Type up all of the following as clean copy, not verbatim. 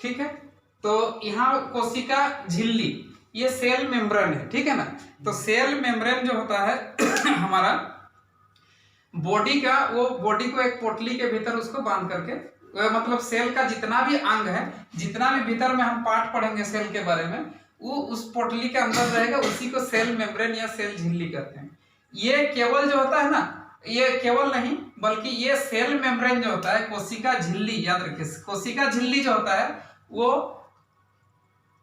ठीक है। तो यहाँ कोशिका झिल्ली, ये सेल मेम्ब्रेन है, ठीक है ना। तो सेल मेम्ब्रेन जो होता है हमारा बॉडी का, वो बॉडी को एक पोटली के भीतर उसको बांध करके, मतलब सेल का जितना भी अंग है, जितना भी भीतर में हम पार्ट पढ़ेंगे सेल के बारे में, वो उस पोटली के अंदर रहेगा, उसी को सेल मेम्ब्रेन या सेल झिल्ली कहते हैं। ये केवल जो होता है ना, ये केवल नहीं बल्कि ये सेल मेम्ब्रेन जो होता है, कोशिका झिल्ली, याद रखिए कोशिका झिल्ली जो होता है वो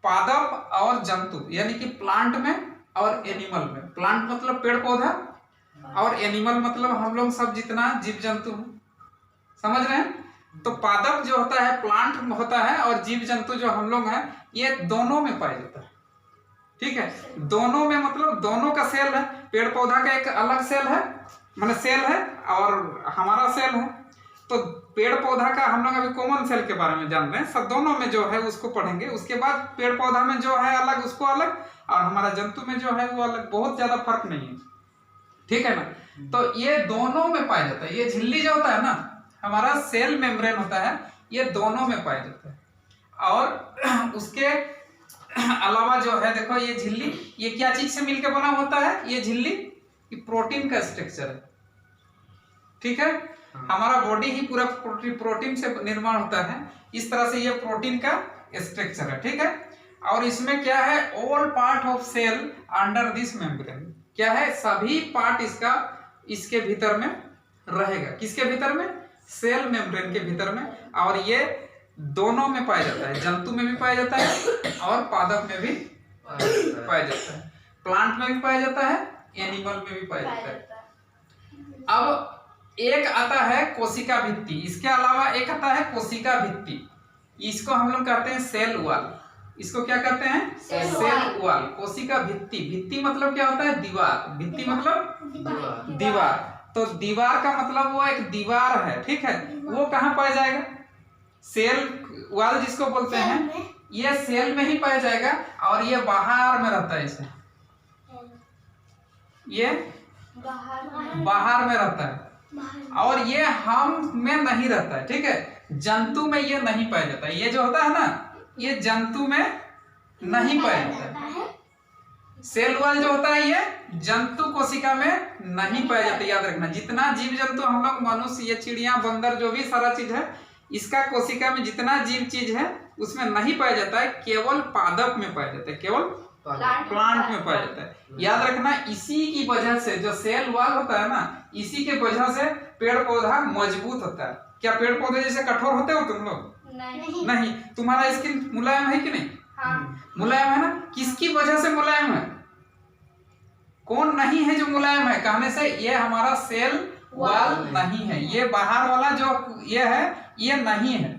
पादप और जंतु यानी कि प्लांट में और एनिमल में, प्लांट मतलब पेड़ पौधा और एनिमल मतलब हम लोग सब जितना जीव जंतु है, समझ रहे हैं। तो पादप जो होता है प्लांट होता है और जीव जंतु जो हम लोग हैं ये दोनों में पाया जाता है, ठीक है। दोनों में मतलब दोनों का सेल है, पेड़ पौधा का एक अलग सेल है, माने सेल है, और हमारा सेल है। तो पेड़ पौधा का हम लोग अभी कॉमन सेल के बारे में जान रहे हैं, सब दोनों में जो है उसको पढ़ेंगे। उसके बाद पेड़ पौधा में जो है अलग उसको अलग, और हमारा जंतु में जो है वो अलग, बहुत ज्यादा फर्क नहीं है, ठीक है ना। तो ये दोनों में पाया जाता है। ये झिल्ली जो होता है ना, हमारा सेल मेम्ब्रेन होता है, ये दोनों में पाया जाता है। और उसके अलावा जो है देखो ये झिल्ली, ये क्या चीज से मिलकर बना होता है, ये झिल्ली प्रोटीन का स्ट्रक्चर है, ठीक है। हमारा बॉडी ही पूरा प्रोटीन से निर्माण होता है, इस तरह से ये प्रोटीन का स्ट्रक्चर है, ठीक है। और इसमें क्या है, all part of cell under this membrane, क्या है, सभी पार्ट इसका इसके भीतर में रहेगा। किसके भीतर में, सेल मेम्ब्रेन के भीतर में। और ये दोनों में पाया जाता है, जंतु में भी पाया जाता है और पादप में भी पाया जाता है, प्लांट में भी पाया जाता है, एनिमल में भी पाया जाता है। अब एक आता है कोशिका भित्ति, इसके अलावा एक आता है कोशिका भित्ति, इसको हम लोग कहते हैं सेल वॉल। इसको क्या कहते हैं, सेल वॉल। कोशिका भित्ति, भित्ति मतलब क्या होता है, दीवार, भित्ति मतलब दीवार। तो दीवार का मतलब वो एक दीवार है, ठीक है। वो कहाँ पाया जाएगा, सेल वॉल जिसको बोलते हैं, ये सेल में ही पाया जाएगा। और ये बाहर में रहता है, इसे ये बाहर में रहता है, और ये हम में नहीं रहता है, ठीक है। जंतु में ये नहीं पाया जाता है, ये जो होता है ना, ये जंतु में नहीं पाया जाता है। सेल वॉल जो होता है ये जंतु कोशिका में नहीं पाया जाता, याद रखना। जितना जीव जंतु हम लोग, मनुष्य, ये चिड़िया, बंदर, जो भी सारा चीज है, इसका कोशिका में जितना जीव चीज है उसमें नहीं पाया जाता है, केवल पादप में पाया जाता है, केवल प्लांट में पाया जाता है। याद रखना, इसी की वजह से जो सेल वॉल होता है ना, इसी के वजह से पेड़ पौधा मजबूत होता है। क्या पेड़ पौधे जैसे कठोर होते हो तुम लोग? नहीं। तुम्हारा स्किन मुलायम है कि नहीं? हाँ। मुलायम है ना। किसकी वजह से मुलायम है? कौन नहीं है जो मुलायम है? कहने से ये हमारा सेल वॉल नहीं है, ये बाहर वाला जो ये है ये नहीं है।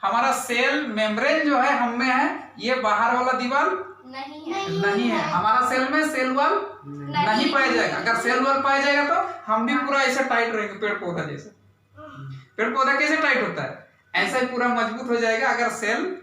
हमारा सेल मेम्ब्रेन जो है हम में है, ये बाहर वाला दीवार नहीं है। हमारा सेल में सेल वॉल नहीं पाया जाएगा। अगर सेल वॉल पाया जाएगा तो हम भी पूरा ऐसा टाइट रहेंगे, पेड़ पौधा जैसे। पेड़ पौधा कैसे टाइट होता है, ऐसा ही पूरा मजबूत हो जाएगा अगर सेल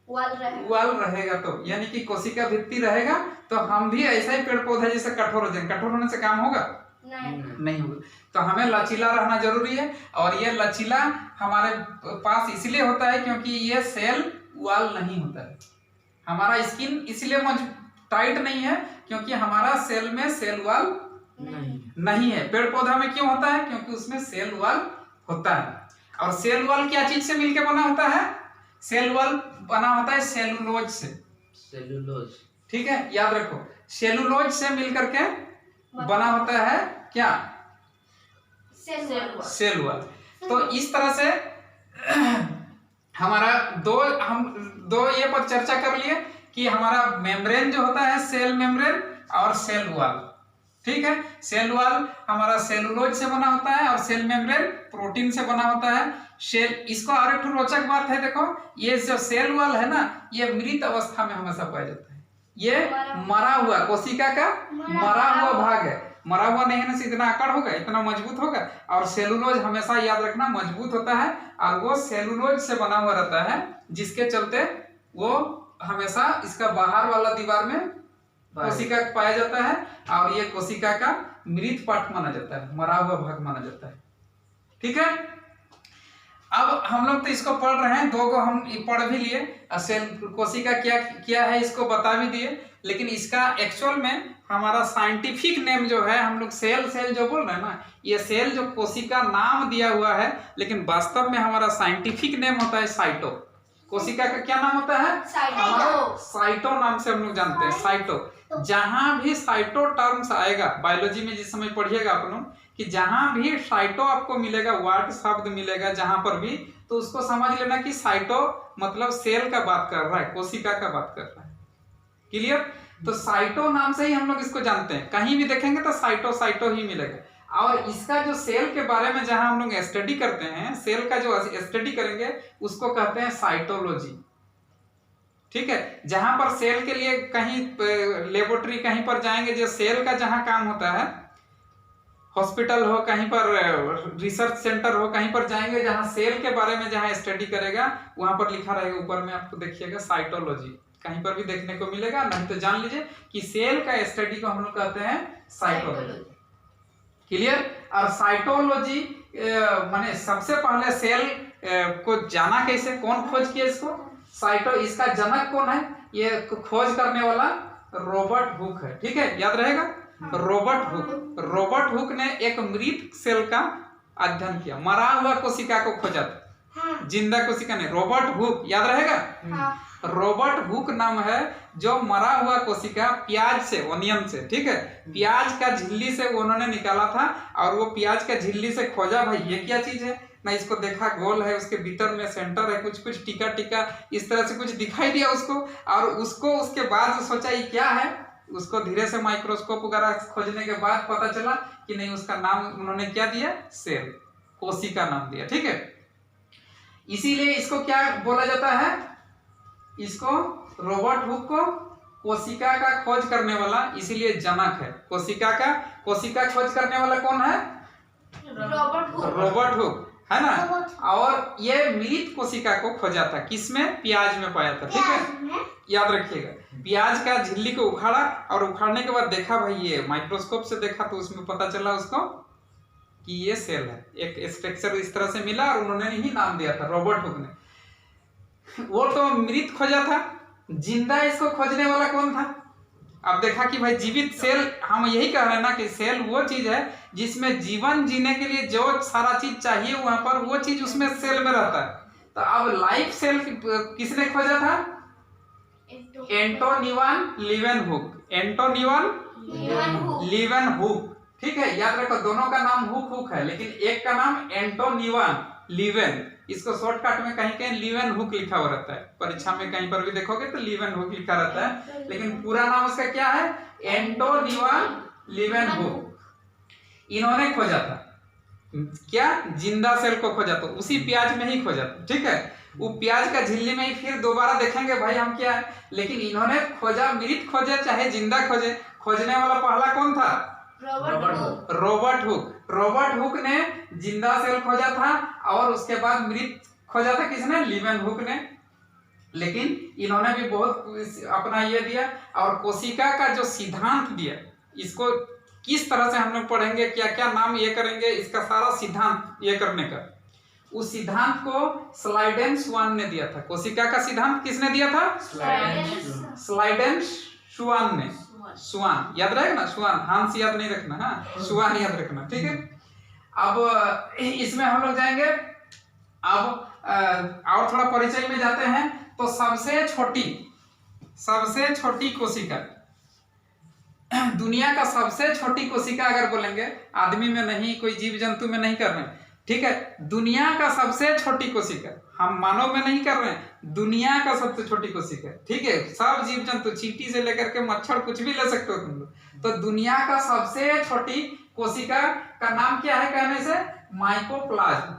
वॉल रहेगा तो, यानी कि कोशिका भित्ति रहेगा तो हम भी ऐसा ही पेड़ पौधा जैसे कठोर हो जाएंगे। कठोर होने से काम होगा? नहीं होगा। तो हमें लचीला रहना जरूरी है, और ये लचीला हमारे पास इसलिए होता है क्योंकि ये सेल वॉल नहीं होता है। हमारा स्किन इसलिए टाइट नहीं है क्योंकि हमारा सेल में सेल वॉल नहीं है। पेड़ पौधा में क्यों होता है? क्योंकि उसमें सेल वॉल होता है। और सेल वॉल क्या चीज से मिलकर बना होता है? सेल वॉल बना होता है सेलुलोज से। सेलुलोज, ठीक है, याद रखो, सेलुलोज से मिलकर के बना होता है क्या? Cell wall. तो इस तरह से हमारा दो ये पर चर्चा कर लिए कि हमारा मेम्ब्रेन जो होता है सेल मेम्ब्रेन और सेल वॉल, ठीक है। सेल वॉल हमारा सेलुलोज से बना होता है और सेल मेम्ब्रेन प्रोटीन से बना होता है। सेल, इसको और एक रोचक बात है, देखो ये जो सेल वॉल है ना, ये मृत अवस्था में हमेशा पाया जाता है। ये मरा हुआ, कोशिका का मरा हुआ भाग है। मरा हुआ नहीं है ना, इतना आकार होगा, इतना मजबूत होगा। और सेलुलोज हमेशा याद रखना मजबूत होता है, और वो सेलुलोज से बना हुआ रहता है, जिसके चलते वो हमेशा इसका बाहर वाला दीवार में कोशिका पाया जाता है, और ये कोशिका का मृत पार्ट माना जाता है, मरा हुआ भाग माना जाता है, ठीक है। अब हम लोग तो इसको पढ़ रहे हैं, दो को हम पढ़ भी लिए, सेल कोशिका क्या क्या है इसको बता भी दिए, लेकिन इसका एक्चुअल में हमारा साइंटिफिक नेम जो है, हम लोग सेल सेल जो बोल रहे हैं ना, ये सेल जो कोशिका नाम दिया हुआ है, लेकिन वास्तव में हमारा साइंटिफिक नेम होता है साइटो। कोशिका का क्या नाम होता है? हमारा साइटो नाम से हम लोग जानते हैं, साइटो। जहां भी साइटो टर्म्स आएगा बायोलॉजी में, जिस समय पढ़िएगा आप लोग, कि जहां भी साइटो आपको मिलेगा, वर्ड शब्द मिलेगा जहां पर भी, तो उसको समझ लेना कि साइटो मतलब सेल का बात कर रहा है, कोशिका का बात कर रहा है। क्लियर? तो साइटो नाम से ही हम लोग इसको जानते हैं, कहीं भी देखेंगे तो साइटो साइटो ही मिलेगा। और इसका जो सेल के बारे में जहां हम लोग स्टडी करते हैं, सेल का जो स्टडी करेंगे उसको कहते हैं साइटोलॉजी। ठीक है? जहां पर सेल के लिए कहीं लेबोरेटरी कहीं पर जाएंगे, जो सेल का जहां काम होता है, हॉस्पिटल हो, कहीं पर रिसर्च सेंटर हो, कहीं पर जाएंगे जहां सेल के बारे में जहां स्टडी करेगा, वहां पर लिखा रहेगा ऊपर में, आपको देखिएगा साइटोलॉजी, कहीं पर भी देखने को मिलेगा। नहीं तो जान लीजिए कि सेल का स्टडी को हम लोग कहते हैं साइटोलॉजी। क्लियर? और साइटोलॉजी माने सबसे पहले सेल को जाना कैसे, कौन खोज किया इसको? साइटो। इसका जनक कौन है? ये खोज करने वाला रॉबर्ट हुक है। ठीक है, याद रहेगा, रॉबर्ट हुक। रॉबर्ट हुक ने एक मृत सेल का अध्ययन किया, मरा हुआ कोशिका को खोजा था, जिंदा कोशिका नहीं। रॉबर्ट हुक, याद रहेगा, रॉबर्ट हुक नाम है, जो मरा हुआ कोशिका प्याज से, ओनियन से, ठीक है, प्याज का झिल्ली से उन्होंने निकाला था, और वो प्याज का झिल्ली से खोजा भाई ये क्या चीज है ना, इसको देखा गोल है, उसके भीतर में सेंटर है, कुछ कुछ टीका टीका इस तरह से कुछ दिखाई दिया उसको, और उसको उसके बाद सोचा ये क्या है, उसको धीरे से माइक्रोस्कोप वगैरह खोजने के बाद पता चला कि नहीं, उसका नाम उन्होंने क्या दिया? सेल, कोशिका नाम दिया। ठीक है, इसीलिए इसको क्या बोला जाता है? इसको रॉबर्ट हुक को कोशिका का खोज करने वाला इसीलिए जनक है। कोशिका खोज करने वाला कौन है? रॉबर्ट हुक, है ना। और ये मृत कोशिका को खोजा था, किसमें? प्याज में पाया था। ठीक है, याद रखिएगा, प्याज का झिल्ली को उखाड़ा, और उखाड़ने के बाद देखा भाई, ये माइक्रोस्कोप से देखा तो उसमें पता चला उसको कि ये सेल है, एक स्ट्रक्चर इस तरह से मिला, और उन्होंने ही नाम दिया था, रॉबर्ट हुक ने। वो तो मृत खोजा था, जिंदा इसको खोजने वाला कौन था? अब देखा कि भाई जीवित सेल, हम यही कह रहे हैं ना कि सेल वो चीज है जिसमें जीवन जीने के लिए जो सारा चीज चाहिए वहां पर, वो चीज उसमें सेल में रहता है। तो अब लाइफ सेल किसने खोजा था? एंटोनियन लीवेनहुक। एंटोनियन लीवेनहुक। ठीक है, याद रखो, दोनों का नाम हुक है, लेकिन एक का नाम एंटोनियन लीवेन, इसको शॉर्टकट में कहीं कहीं लीवेनहुक लिखा हुआ रहता है, परीक्षा में कहीं पर भी देखोगे तो लीवेनहुक लिखा रहता है, लेकिन पूरा नाम उसका क्या है? एंटोनियन लीवेनहुक। इन्होंने खोजा था क्या? जिंदा सेल को खोजा, तो उसी प्याज में ही खोजा था। ठीक है, वो प्याज का झिल्ली में ही फिर दोबारा देखेंगे भाई हम क्या है, लेकिन इन्होंने खोजा, मृत खोजे चाहे जिंदा खोजे, खोजने वाला पहला कौन था? Robert Hooke. रॉबर्ट हुक ने जिंदा सेल खोजा था, और उसके बाद मृत खोजा था किसने? लीवेनहुक ने। लेकिन इन्होंने भी बहुत अपना ये दिया, और कोशिका का जो सिद्धांत दिया, इसको किस तरह से हम लोग पढ़ेंगे, क्या क्या नाम ये करेंगे, इसका सारा सिद्धांत ये करने का, उस सिद्धांत को स्लाइडेन-शुआन ने दिया था। कोशिका का सिद्धांत किसने दिया था? स्लाइडेन-शुआन ने। शुआन याद रहेगा ना, शुआन, हांस याद नहीं रखना, हाँ, शुआन याद रखना। ठीक है, अब इसमें हम लोग जाएंगे, अब और थोड़ा परिचय में जाते हैं। तो सबसे छोटी कोशिका, दुनिया का सबसे छोटी कोशिका अगर बोलेंगे, आदमी में नहीं, कोई जीव जंतु में नहीं कर रहे हैं, ठीक है, दुनिया का सबसे छोटी कोशिका, हम मानव में नहीं कर रहे हैं, दुनिया का सबसे छोटी कोशिका, ठीक है, सब जीव जंतु, चींटी से लेकर के मच्छर, कुछ भी ले सकते हो तुम लोग। तो दुनिया का सबसे छोटी कोशिका का नाम क्या है कहने से? माइकोप्लाज्म।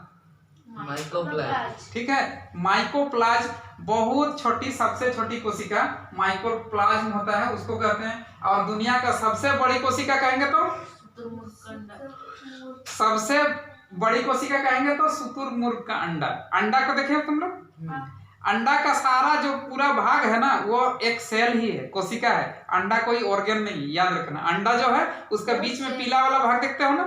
ठीक है, माइकोप्लाज्म बहुत छोटी, सबसे छोटी कोशिका माइकोप्लाज्म होता है, उसको कहते हैं। और दुनिया का सबसे बड़ी कोशिका कहेंगे तो सबसे बड़ी कोशिका कहेंगे तो शुतुरमुर्ग का अंडा। अंडा को देखे तुम लोग, अंडा का सारा जो पूरा भाग है ना, वो एक सेल ही है, कोशिका है। अंडा कोई ऑर्गन नहीं, याद रखना। अंडा जो है उसका बीच में पीला वाला भाग देखते हो ना,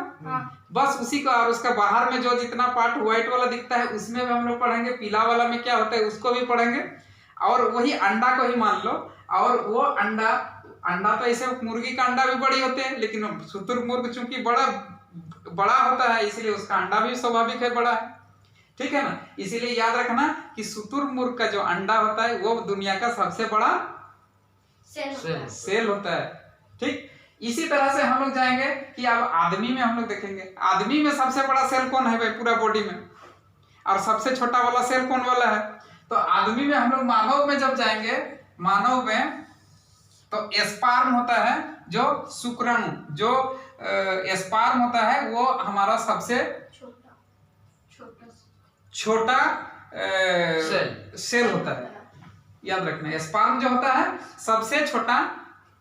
बस उसी को, और उसका बाहर में जो जितना पार्ट व्हाइट वाला दिखता है उसमें भी हम लोग पढ़ेंगे, पीला वाला में क्या होता है उसको भी पढ़ेंगे। और वही अंडा को ही मान लो, और वो अंडा तो ऐसे मुर्गी का अंडा भी बड़ी होते हैं, लेकिन शुतुरमुर्ग चूंकि बड़ा होता है इसलिए उसका अंडा भी स्वाभाविक है बड़ा है, ठीक है ना। इसीलिए याद रखना कि शुतुरमुर्ग का जो अंडा होता है वो दुनिया का सबसे बड़ा सेल होता है, ठीक। इसी तरह से हम लोग जाएंगे कि अब आदमी में हम लोग देखेंगे, आदमी में सबसे बड़ा सेल कौन है भाई पूरा बॉडी में, और सबसे छोटा वाला सेल कौन वाला है। तो आदमी में हम लोग मानव में जब जाएंगे, मानव में तो स्पर्म होता है, जो शुक्राणु, जो स्पर्म होता है वो हमारा सबसे छोटा सेल होता है। याद रखना स्पर्म जो होता है सबसे छोटा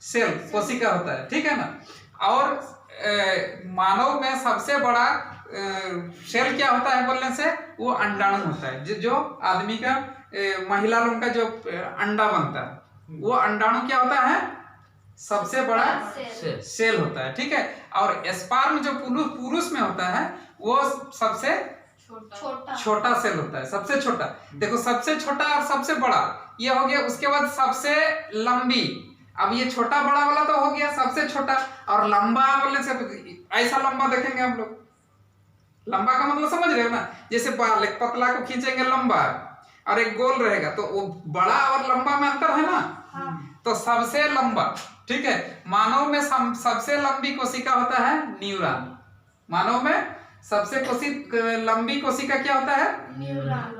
सेल कोशिका होता है, ठीक है ना। और मानव में सबसे बड़ा सेल क्या होता है बोलने से, वो अंडाणु होता है। जो आदमी का महिला लोगों का जो अंडा बनता है वो अंडाणु क्या होता है, सबसे बड़ा सेल होता है, ठीक है। और स्पर्म जो पुरुष में होता है वो सबसे छोटा सेल होता है, सबसे छोटा। देखो सबसे छोटा और सबसे बड़ा ये हो गया, उसके बाद सबसे लंबी। अब ये छोटा बड़ा वाला तो हो गया सबसे छोटा, और लंबा बोलने से ऐसा लंबा देखेंगे हम लोग, लंबा का मतलब समझ रहे हो ना, जैसे बाल एक पतला को खींचेंगे लंबा और एक गोल रहेगा, तो वो बड़ा और लंबा में अंतर है ना। तो सबसे लंबा, ठीक है। मानव में सबसे लंबी कोशिका होता है न्यूरॉन। मानव में सबसे लंबी कोशिका क्या होता है,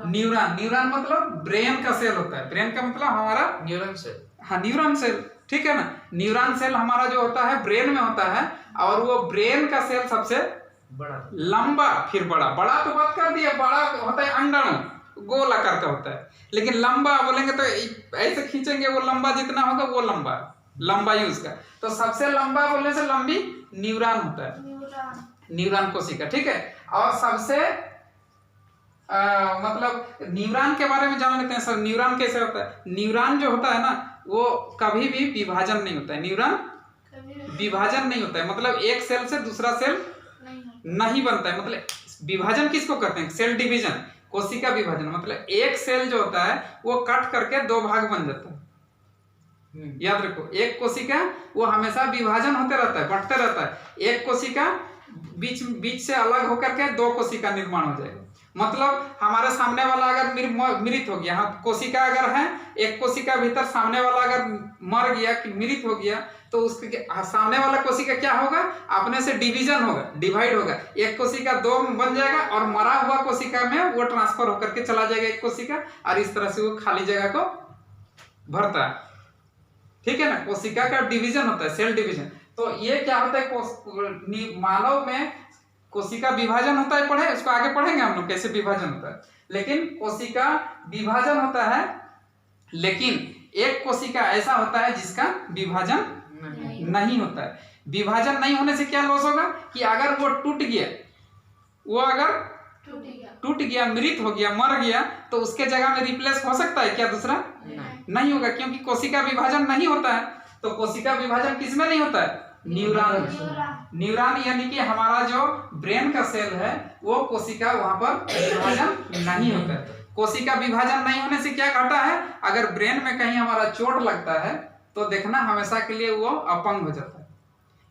न्यूरॉन मतलब ब्रेन का सेल होता है। ब्रेन का मतलब हमारा न्यूरॉन सेल, हाँ न्यूरॉन सेल, ठीक है ना। न्यूरॉन सेल हमारा जो होता है ब्रेन में होता है, और वो ब्रेन का सेल सबसे बड़ा लंबा, फिर बड़ा तो बात कर दिया, बड़ा होता है अंडाणु, गोल आकार का होता है। लेकिन लंबा बोलेंगे तो ऐसे खींचेंगे, वो लंबा जितना होगा वो लंबा ही उसका। तो सबसे लंबा बोलने से लंबी न्यूरॉन होता है, न्यूरॉन कोशिका, ठीक है। और सबसे मतलब न्यूरॉन के बारे में जान लेते हैं सर। न्यूरॉन कैसे होता है, न्यूरॉन जो होता है ना वो कभी भी विभाजन नहीं होता है। न्यूरॉन विभाजन नहीं होता है, मतलब एक सेल से दूसरा सेल नहीं बनता है। मतलब विभाजन किसको कहते हैं, सेल डिवीजन, कोशिका विभाजन। मतलब एक सेल जो होता है वो कट करके दो भाग बन जाता है। याद रखो, एक कोशिका वो हमेशा विभाजन होते रहता है, बढ़ते रहता है। एक कोशिका बीच से अलग होकर के दो कोशिका निर्माण हो जाएगा। मतलब हमारे सामने वाला अगर मृत हो गया, हाँ कोशिका अगर है, एक कोशिका भीतर सामने वाला अगर मर गया कि मृत हो गया, तो उसके सामने वाला कोशिका क्या होगा, अपने से डिवीजन होगा, डिवाइड होगा। एक कोशिका दो बन जाएगा और मरा हुआ कोशिका में वो ट्रांसफर होकर के चला जाएगा एक कोशिका, और इस तरह से वो खाली जगह को भरता है, ठीक है ना। कोशिका का डिवीजन होता है, सेल डिवीजन। तो ये क्या होता है, मानव में कोशिका विभाजन होता है, पढ़े उसको आगे पढ़ेंगे हम लोग कैसे विभाजन होता है। लेकिन कोशिका विभाजन होता है, लेकिन एक कोशिका ऐसा होता है जिसका विभाजन नहीं होता है। विभाजन नहीं होने से क्या लॉस होगा कि अगर वो टूट गया, वो अगर टूट गया, मृत हो गया, मर गया, तो उसके जगह में रिप्लेस हो सकता है क्या दूसरा? नहीं होगा, क्योंकि कोशिका विभाजन नहीं होता है। तो कोशिका विभाजन किसमें नहीं होता है? न्यूरॉन यानी कि हमारा जो ब्रेन का सेल है वो कोशिका वहां पर विभाजन नहीं होता है। कोशिका विभाजन नहीं होने से क्या घटा है, अगर ब्रेन में कहीं हमारा चोट लगता है तो देखना हमेशा के लिए वो अपंग हो जाता है।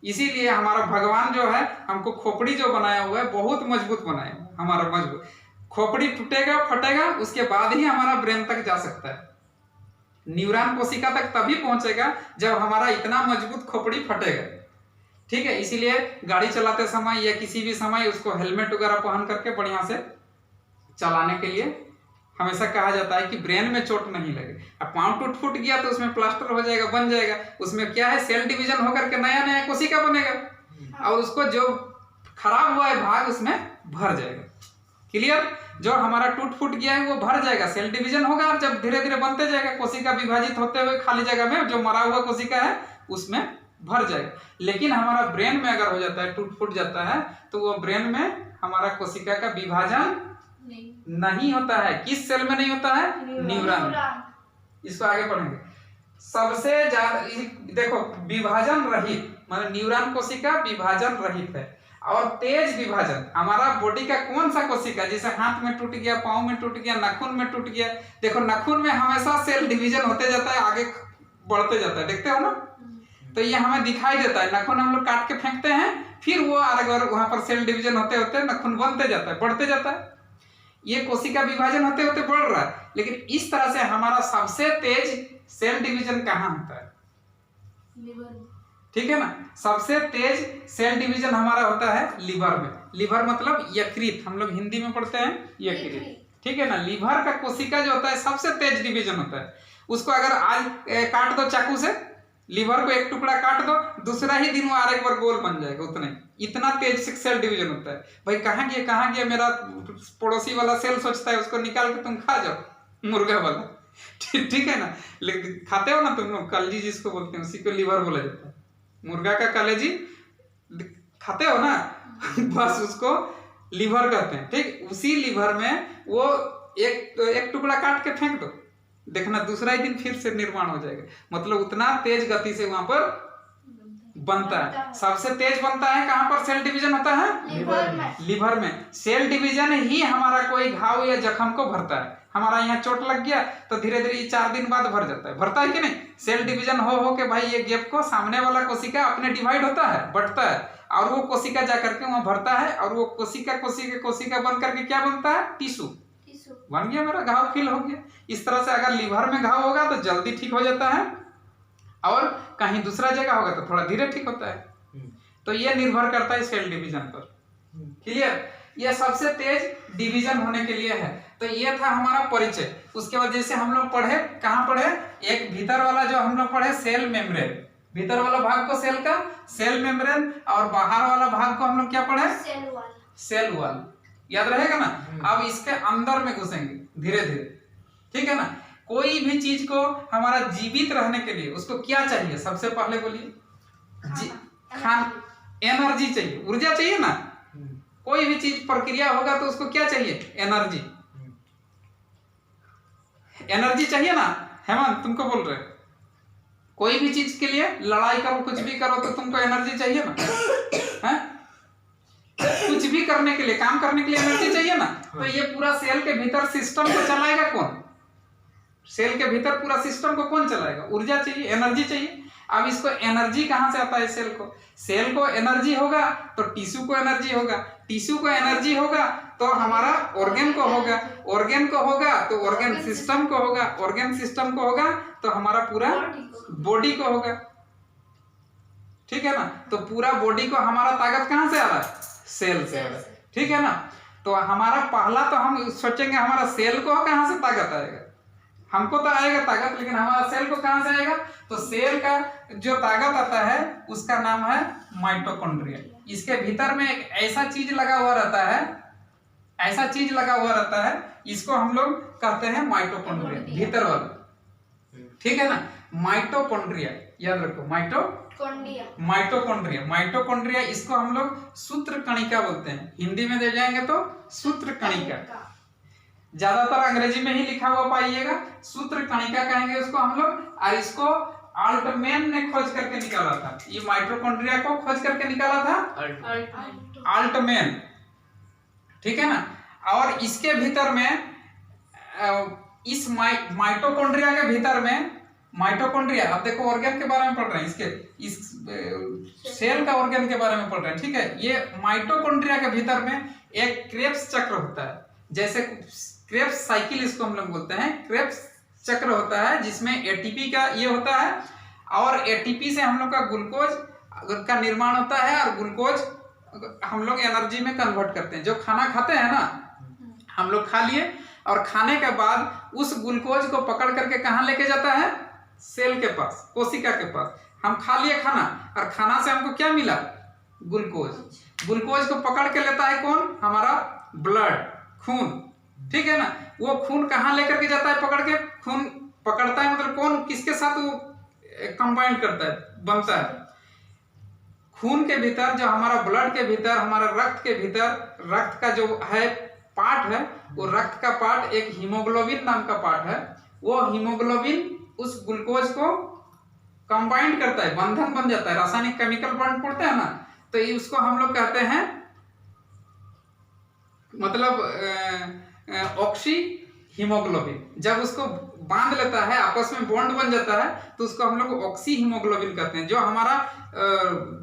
इसीलिए हमारा भगवान जो है हमको खोपड़ी जो बनाया हुआ है बहुत मजबूत बनाया है, हमारा मजबूत। खोपड़ी टूटेगा फटेगा उसके बाद ही हमारा ब्रेन तक जा सकता है। न्यूरॉन कोशिका तक तभी पहुंचेगा जब हमारा इतना मजबूत खोपड़ी फटेगा, ठीक है। इसीलिए गाड़ी चलाते समय या किसी भी समय उसको हेलमेट वगैरह पहन करके बढ़िया से चलाने के लिए हमेशा कहा जाता है कि ब्रेन में चोट नहीं लगे। अब पाँव फूट गया तो उसमें प्लास्टर हो जाएगा, बन जाएगा, उसमें क्या है सेल डिवीजन होकर के नया नया कोशिका बनेगा और उसको जो खराब हुआ है भाग उसमें भर जाएगा। क्लियर? जो हमारा टूट फूट गया है वो भर जाएगा, सेल डिवीजन होगा और जब धीरे धीरे बनते जाएगा कोशिका विभाजित होते हुए खाली जगह में जो मरा हुआ कोशिका है उसमें भर जाएगा। लेकिन हमारा ब्रेन में अगर हो जाता है, टूट फूट जाता है, तो वो ब्रेन में हमारा कोशिका का विभाजन नहीं होता है। किस सेल में नहीं होता है? न्यूरॉन। इसको आगे पढ़ेंगे। सबसे ज्यादा देखो विभाजन रहित, मतलब न्यूरॉन कोशिका विभाजन रहित है। और तेज विभाजन हमारा बॉडी का कौन सा कोशिका, जैसे हाथ में टूट गया, पाँव में टूट गया, नाखून में टूट गया, देखो नाखून में हमेशा सेल डिवीजन होते जाता है, आगे बढ़ते जाता है, देखते हो ना। तो ये हमें दिखाई देता है, नाखून हम लोग काट के फेंकते हैं, फिर वो आगे वहां पर सेल डिवीजन होते होते नाखून बनते जाता है, बढ़ते जाता है। ये कोशिका विभाजन होते होते बढ़ रहा है। लेकिन इस तरह से हमारा सबसे तेज सेल डिवीजन कहाँ होता है? लिवर। ठीक है ना, सबसे तेज सेल डिवीजन हमारा होता है लिवर में। लिवर मतलब यकृत, हम लोग हिंदी में पढ़ते हैं यकृत, ठीक है ना। लिवर का कोशिका जो होता है सबसे तेज डिवीजन होता है। उसको अगर आज काट दो चाकू से, लिवर को एक टुकड़ा काट दो, दूसरा ही दिन वो एक बार गोल बन जाएगा, उतना ही, इतना तेज सेल डिवीजन होता है। भाई कहाँ गया मेरा पड़ोसी वाला सेल, सोचता है उसको निकाल के तुम खा जाओ, मुर्गा वाला, ठीक है ना। लेकिन खाते हो ना तुम लोग, कलजी जिसको बोलते हैं उसी को लिवर बोला जाता है। मुर्गा का कलेजी खाते हो ना, बस उसको लिवर कहते हैं, ठीक। उसी लिवर में वो एक टुकड़ा काट के फेंक दो, देखना दूसरा ही दिन फिर से निर्माण हो जाएगा। मतलब उतना तेज गति से वहां पर बनता है। सबसे तेज बनता है कहां पर सेल डिवीजन होता है? लिवर में। सेल डिवीजन ही हमारा कोई घाव या जख्म को भरता है। हमारा यहाँ चोट लग गया तो धीरे धीरे 4 दिन बाद भर जाता है, भरता है कि नहीं? सेल डिवीजन हो के भाई ये गैप को सामने वाला कोशिका अपने डिवाइड होता है, बढ़ता है, और वो कोशिका जाकर के वहां भरता है, और वो कोशिका बन करके क्या बनता है? टिश्यू बन गया, मेरा घाव खिल हो गया। इस तरह से अगर लिवर में घाव होगा तो जल्दी ठीक हो जाता है, और कहीं दूसरा जगह होगा तो थोड़ा धीरे ठीक होता है। तो ये निर्भर करता है सेल डिवीजन पर। क्लियर? ये सबसे तेज डिवीजन होने के लिए है। तो ये था हमारा परिचय। उसके बाद जैसे हम लोग पढ़े, कहाँ पढ़े? एक भीतर वाला जो हम लोग पढ़े सेल मेम्ब्रेन, भीतर वाला भाग को सेल का सेल मेम्ब्रेन, और बाहर वाला भाग को हम लोग क्या पढ़े? Cell wall. याद रहेगा ना? अब इसके अंदर में घुसेंगे धीरे धीरे, ठीक है ना। कोई भी चीज को हमारा जीवित रहने के लिए उसको क्या चाहिए? सबसे पहले बोलिए, एनर्जी चाहिए, ऊर्जा चाहिए ना। कोई भी चीज प्रक्रिया होगा तो उसको क्या चाहिए? एनर्जी। एनर्जी चाहिए ना। हेमंत तुमको बोल रहे, कोई भी चीज के लिए लड़ाई करो, कुछ भी करो तो तुमको एनर्जी चाहिए ना, है? कुछ भी करने के लिए, काम करने के लिए एनर्जी चाहिए ना। तो ये पूरा सेल के भीतर सिस्टम को चलाएगा कौन? सेल के भीतर पूरा सिस्टम को कौन चलाएगा? ऊर्जा चाहिए, एनर्जी चाहिए। अब इसको एनर्जी कहां से आता है? सेल को एनर्जी होगा तो टिश्यू को एनर्जी होगा, टिश्यू को एनर्जी होगा तो हमारा ऑर्गन को होगा, ऑर्गन को होगा तो ऑर्गन सिस्टम को होगा, ऑर्गन सिस्टम को होगा तो हमारा पूरा बॉडी को होगा, ठीक है ना। तो पूरा बॉडी को हमारा ताकत कहां से आ रहा है? सेल से आ रहा है, ठीक है ना। तो हमारा पहला तो हम सोचेंगे हमारा सेल को कहां से ताकत आएगा? हमको तो आएगा ताकत, लेकिन हमारा सेल को कहां से आएगा? तो सेल का जो ताकत आता है उसका नाम है माइटोकॉन्ड्रिया। इसके भीतर में एक ऐसा चीज लगा हुआ रहता है, ऐसा चीज लगा हुआ रहता है, इसको हम लोग कहते हैं माइटोकॉन्ड्रिया, भीतर वाला, ठीक है ना। माइटोकॉन्ड्रिया याद रखो, माइटोकॉन्ड्रिया, इसको हम लोग सूत्र कणिका बोलते हैं। हिंदी में दे जाएंगे तो सूत्र कणिका, ज्यादातर अंग्रेजी में ही लिखा हुआ पाइएगा, सूत्र कणिका कहेंगे उसको हम लोग। और इसको अल्टमैन ने खोज करके निकाला था, ये माइटोकॉन्ड्रिया को खोज करके निकाला था अल्टमैन, ठीक है ना। और इसके भीतर में इस माइटोकॉन्ड्रिया के भीतर में, माइटोकॉन्ड्रिया, अब देखो ऑर्गन के बारे में पढ़ रहे हैं, इसके इस सेल का ऑर्गन के बारे में पढ़ रहे हैं, ठीक है। ये माइटोकॉन्ड्रिया के भीतर में एक क्रेब्स चक्र होता है, जैसे क्रेब्स साइकिल इसको हम लोग बोलते हैं। क्रेब्स चक्र होता है जिसमें एटीपी का ये होता है, और एटीपी से हम लोग का ग्लूकोज का निर्माण होता है, और ग्लूकोज हम लोग एनर्जी में कन्वर्ट करते हैं। जो खाना खाते हैं ना, हम लोग खा लिए, और खाने के बाद उस ग्लूकोज को पकड़ करके कहाँ लेके जाता है? सेल के पास, कोशिका के पास। हम खा लिए खाना, और खाना से हमको क्या मिला? ग्लूकोज। ग्लूकोज को पकड़ के लेता है कौन? हमारा ब्लड, खून, ठीक है ना। वो खून कहाँ लेकर के जाता है? पकड़ के खून पकड़ता है, मतलब कौन किसके साथ वो कंबाइन करता है, बनता है? खून के भीतर, जो हमारा ब्लड के भीतर, हमारा रक्त के भीतर, रक्त का जो है पार्ट है, वो रक्त का पार्ट एक हीमोग्लोबिन नाम का पार्ट है। वो हीमोग्लोबिन उस ग्लूकोज को कंबाइंड करता है, बंधन बन जाता है, रासायनिक केमिकल बॉन्ड पड़ते हैं ना, तो ये उसको हम लोग कहते हैं मतलब ऑक्सी हीमोग्लोबिन। जब उसको बांध लेता है, आपस में बॉन्ड बन जाता है, तो उसको हम लोग ऑक्सी हीमोग्लोबिन कहते हैं। जो हमारा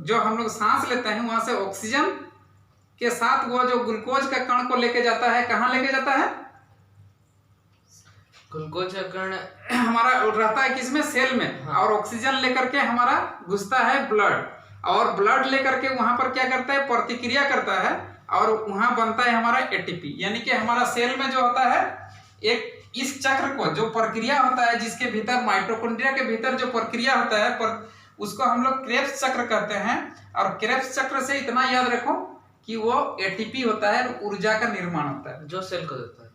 जो हम लोग सांस लेते हैं वहां से ऑक्सीजन के साथ वो जो ग्लूकोज का कण को लेके जाता है, कहाँ लेके जाता है? ग्लूकोज का कण हमारा रहता है किसमें? सेल में। हाँ। और ऑक्सीजन लेकर के हमारा घुसता है ब्लड, और ब्लड लेकर के वहां पर क्या करता है? प्रतिक्रिया करता है, और वहां बनता है हमारा एटीपी। यानी कि हमारा सेल में जो होता है एक इस चक्र को, जो प्रक्रिया होता है जिसके भीतर माइटोकॉन्ड्रिया के भीतर जो प्रक्रिया होता है उसको हम लोग क्रेब्स चक्र कहते हैं। और क्रेब्स चक्र से इतना याद रखो कि वो एटीपी होता है, ऊर्जा का निर्माण होता है जो सेल को देता है,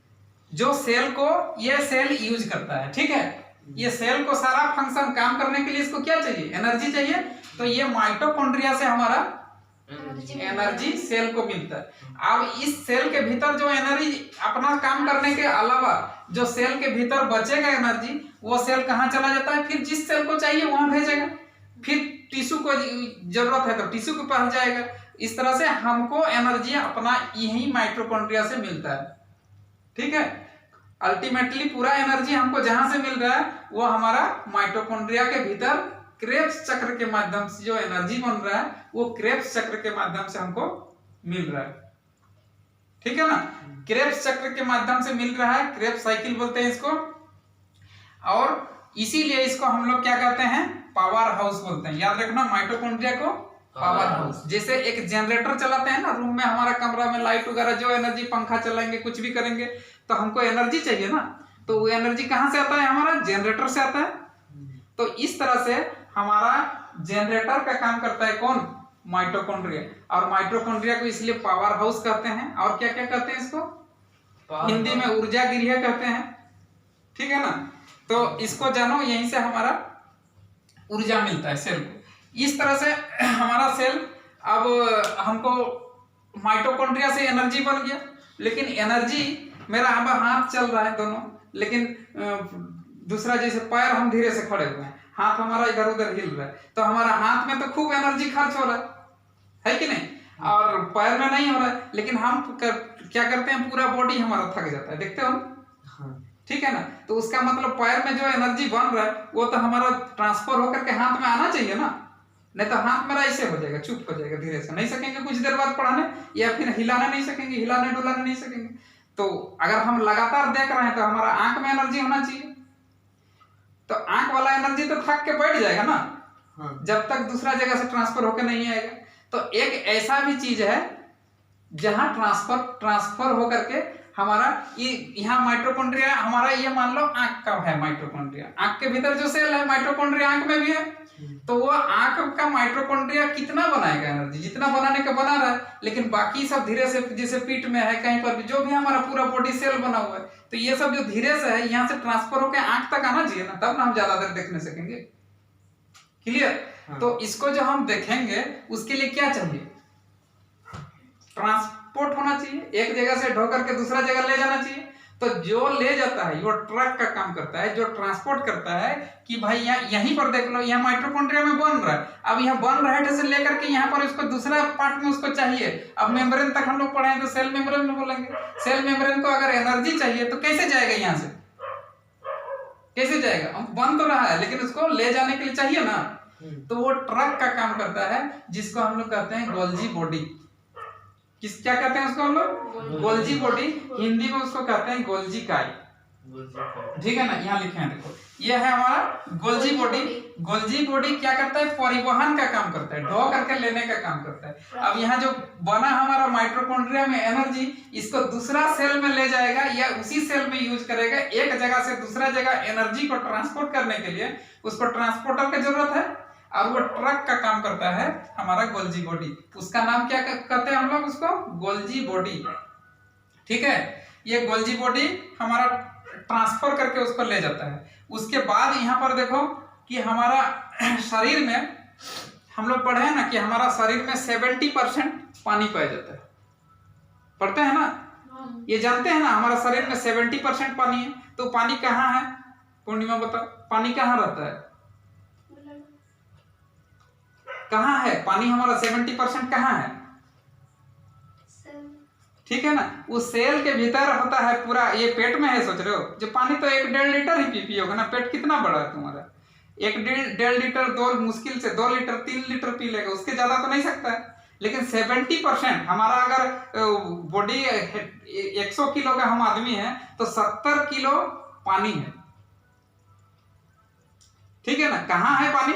जो सेल को ये सेल यूज करता है। ठीक है, ये सेल को सारा फंक्शन काम करने के लिए इसको क्या चाहिए? एनर्जी चाहिए। तो ये माइटोकॉन्ड्रिया से हमारा एनर्जी सेल को मिलता है। अब इस सेल के भीतर जो एनर्जी अपना काम करने के अलावा जो सेल के भीतर बचेगा एनर्जी, वो सेल कहाँ चला जाता है? फिर जिस सेल को चाहिए वहां भेजेगा। फिर टिश्यू को जरूरत है तो टिश्यू के पास जाएगा। इस तरह से हमको एनर्जी अपना यही माइटोकॉन्ड्रिया से मिलता है। ठीक है, अल्टीमेटली पूरा एनर्जी हमको जहां से मिल रहा है वो हमारा माइटोकॉन्ड्रिया के भीतर क्रेब्स चक्र के माध्यम से जो एनर्जी बन रहा है वो क्रेब्स चक्र के माध्यम से हमको मिल रहा है। ठीक है ना, क्रेब्स चक्र के माध्यम से मिल रहा है, क्रेब्स साइकिल बोलते हैं इसको। और इसीलिए इसको हम लोग क्या कहते हैं? पावर हाउस बोलते हैं। याद रखना, माइटोकॉन्ड्रिया को पावर हाउस। जैसे एक जनरेटर चलाते हैं ना रूम में, हमारा कमरा में लाइट वगैरह जो एनर्जी, पंखा चलाएंगे, कुछ भी करेंगे तो हमको एनर्जी चाहिए ना, तो वो एनर्जी कहां से आता है? हमारा जनरेटर से आता है। तो इस तरह से हमारा जनरेटर का काम करता है कौन? माइटोकॉन्ड्रिया। और माइटोकॉन्ड्रिया को इसलिए पावर हाउस कहते हैं। और क्या क्या कहते हैं इसको? हिंदी में ऊर्जा गृह कहते हैं। ठीक है ना, तो इसको जानो, यहीं से हमारा ऊर्जा मिलता है सेल को। इस तरह से हमारा सेल, अब हमको माइटोकॉन्ड्रिया से एनर्जी बन गया, लेकिन एनर्जी मेरा अब हाथ चल रहा है दोनों, लेकिन दूसरा जैसे पैर हम धीरे से खड़े हुए हैं, हाथ हमारा इधर उधर हिल रहा है, तो हमारा हाथ में तो खूब एनर्जी खर्च हो रहा है कि नहीं? और पैर में नहीं हो रहा है, लेकिन हम क्या करते हैं? पूरा बॉडी हमारा थक जाता है, देखते हो? हाँ। ठीक है ना, तो उसका मतलब पैर में जो एनर्जी बन रहा है वो तो हमारा ट्रांसफर होकर के हाथ में आना चाहिए ना, नहीं तो हाथ मेरा ऐसे हो जाएगा, चुप हो जाएगा, धीरे से नहीं सकेंगे कुछ देर बाद पढ़ाने, या फिर हिलाने नहीं सकेंगे, हिलाने डुलाने नहीं सकेंगे। तो अगर हम लगातार देख रहे हैं तो हमारा आंख में एनर्जी होना चाहिए, तो आंख वाला एनर्जी तो थक के बैठ जाएगा ना। हाँ। जब तक दूसरा जगह से ट्रांसफर होकर नहीं आएगा। तो एक ऐसा भी चीज है जहां ट्रांसफर होकर के हमारा ये यहाँ माइटोकॉन्ड्रिया हमारा, ये मान लो आंख का है माइटोकॉन्ड्रिया, आंख के भीतर जो सेल है माइटोकॉन्ड्रिया आंख में भी है, तो वो आंख का माइटोकॉन्ड्रिया कितना बनाएगा एनर्जी? जितना बनाने का बना रहा है, लेकिन बाकी सब धीरे से, जैसे पीठ में है, कहीं पर भी जो भी हमारा पूरा बॉडी सेल बना हुआ है, तो ये सब जो धीरे से है यहाँ से ट्रांसफर होकर आंख तक आना चाहिए ना, तब ना हम ज्यादा देर देखने सकेंगे। क्लियर? हाँ। तो इसको जो हम देखेंगे उसके लिए क्या चाहिए? ट्रांसपोर्ट होना चाहिए, एक जगह से ढो करके दूसरा जगह ले जाना चाहिए। तो जो ले जाता है वो ट्रक का काम करता है, जो ट्रांसपोर्ट करता है कि भाई यहीं पर देख लो, यहाँ माइटोकॉन्ड्रिया में बन रहा है, अब यहाँ बन रहा है से लेकर के यहाँ पर उसको दूसरा पार्ट में उसको चाहिए। अब मेम्ब्रेन तक हम लोग पढ़े हैं तो सेल मेम्ब्रेन में बोलेंगे। सेल मेम्ब्रेन को अगर एनर्जी चाहिए तो कैसे जाएगा? यहाँ से कैसे जाएगा? बन तो रहा है लेकिन उसको ले जाने के लिए चाहिए ना, तो वो ट्रक का काम करता है, जिसको हम लोग कहते हैं गोल्जी बॉडी। क्या कहते हैं उसको हम लोग? Golgi body. हिंदी में उसको कहते हैं गोल्जी काई। ठीक है ना, यहाँ लिखे हैं देखो, ये है हमारा गोल्जी बॉडी। गोल्जी बॉडी क्या करता है? परिवहन का काम करता है, ढो करके लेने का काम करता है। अब यहाँ जो बना हमारा माइटोकॉन्ड्रिया में एनर्जी, इसको दूसरा सेल में ले जाएगा या उसी सेल में यूज करेगा। एक जगह से दूसरा जगह एनर्जी को ट्रांसपोर्ट करने के लिए उसको ट्रांसपोर्टर की जरूरत है, और वो ट्रक का काम करता है हमारा गोल्जी बॉडी। उसका नाम क्या कहते हैं हम लोग? उसको गोल्जी बॉडी। ठीक है, ये गोल्जी बॉडी हमारा ट्रांसफर करके उसको ले जाता है। उसके बाद यहाँ पर देखो कि हमारा शरीर में, हम लोग पढ़े हैं ना कि हमारा शरीर में 70% पानी पाया जाता है, पढ़ते हैं ना, ये जानते हैं ना, हमारा शरीर में 70% पानी है। तो पानी कहाँ है? पूर्णिमा बताओ, पानी कहाँ रहता है? कहाँ है पानी? हमारा 70% कहाँ है? ठीक है ना, वो सेल के भीतर होता है पूरा। ये पेट में है, सोच रहे हो? जो पानी तो 1-1.5 लीटर ही पी होगा ना। पेट कितना बड़ा है तुम्हारा? 1-1.5 लीटर, 2 मुश्किल से 2 लीटर 3 लीटर पी लेगा, उसके ज्यादा तो नहीं सकता है। लेकिन 70% हमारा, अगर बॉडी 100 किलो का हम आदमी है तो 70 किलो पानी है। ठीक है ना, कहाँ है पानी?